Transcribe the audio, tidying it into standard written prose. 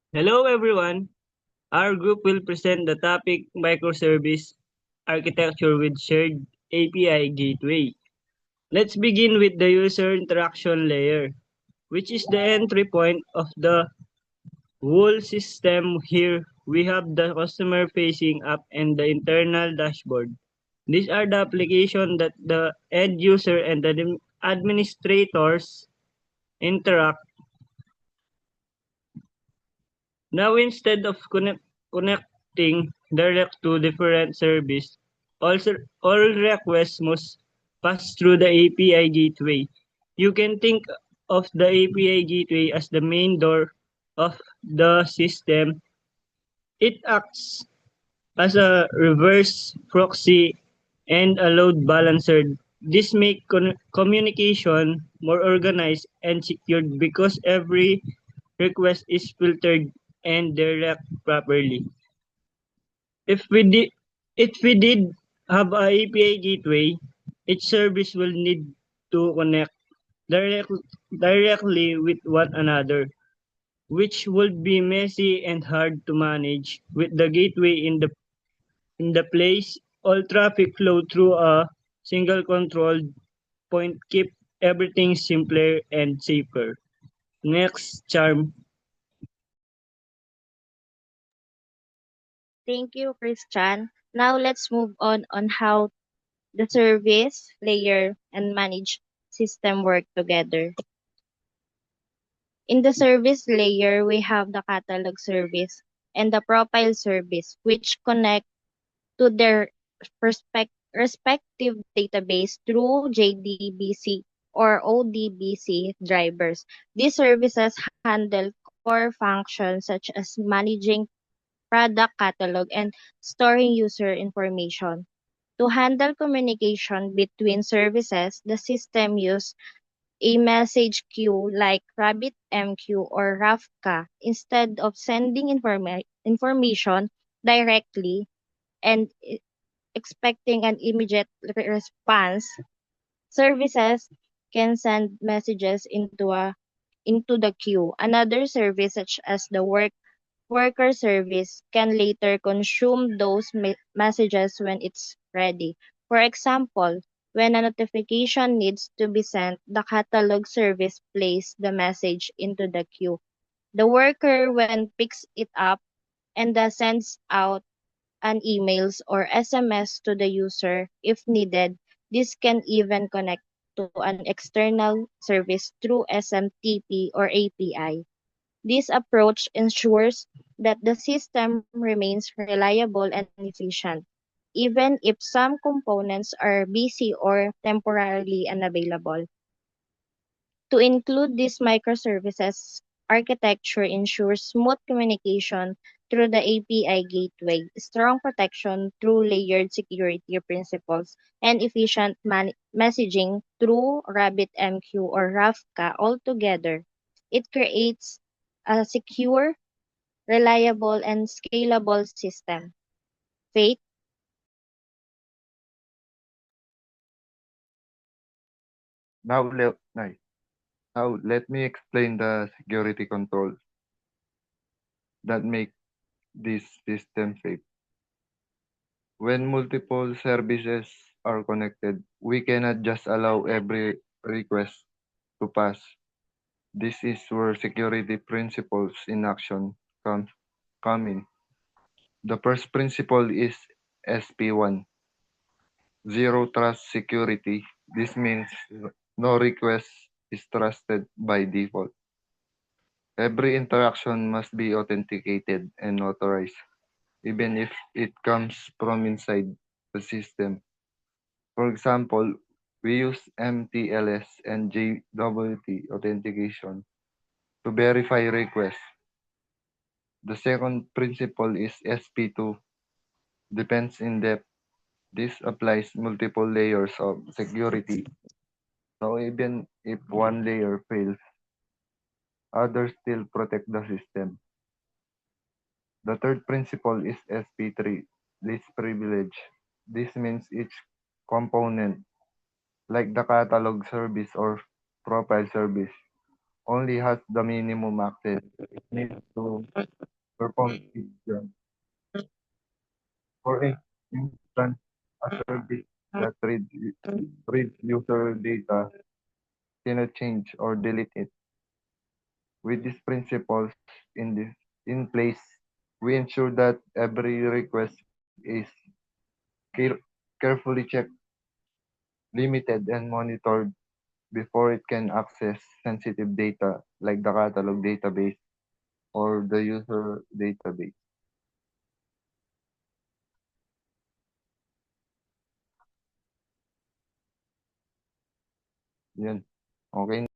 Hello everyone. Our group will present the topic microservice architecture with shared API gateway. Let's begin with the user interaction layer, which is the entry point of the whole system. Here we have the customer facing app and the internal dashboard. These are the applications that the end user and the administrators interact. Now, instead of connecting direct to different service, all requests must pass through the API gateway. You can think of the API gateway as the main door of the system. It acts as a reverse proxy and a load balancer. This makes communication more organized and secured because every request is filtered and direct properly. If we did if we did have a API gateway, each service will need to connect direct, directly with one another, which would be messy and hard to manage. With the gateway in the place, all traffic flow through a single control point keep everything simpler and safer. Next, Charm. Thank you, Christian. Now let's move on how the service layer and manage system work together. In the service layer, we have the catalog service and the profile service, which connect to their respective database through JDBC or ODBC drivers. These services handle core functions such as managing product catalog and storing user information. To handle communication between services, the system uses a message queue like RabbitMQ or Rafka instead of sending information directly and expecting an immediate response. Services can send messages into the queue. Another service, such as the worker service, can later consume those messages when it's ready. For example, when a notification needs to be sent, the catalog service plays the message into the queue. The worker when picks it up and sends out an emails or SMS to the user if needed. This can even connect to an external service through SMTP or API. This approach ensures that the system remains reliable and efficient, even if some components are busy or temporarily unavailable. To include these microservices, architecture ensures smooth communication through the API gateway, strong protection through layered security principles, and efficient messaging through RabbitMQ or Rafka altogether. It creates a secure, reliable, and scalable system. Faith. Now, let me explain the security controls that make this system safe. When multiple services are connected, we cannot just allow every request to pass. This is where security principles in action come in. The first principle is SP1, Zero Trust Security. This means no request is trusted by default. Every interaction must be authenticated and authorized, even if it comes from inside the system. For example, we use MTLS and JWT authentication to verify requests. The second principle is SP2, Depends in depth. This applies multiple layers of security. So even if one layer fails, others still protect the system. The third principle is SP3, least privilege. This means each component, like the catalog service or profile service, only has the minimum access it needs to perform its job. For instance, a service that reads user data cannot change or delete it. With these principles in place, we ensure that every request is carefully checked, limited, and monitored before it can access sensitive data like the catalog database or the user database. Yan. Okay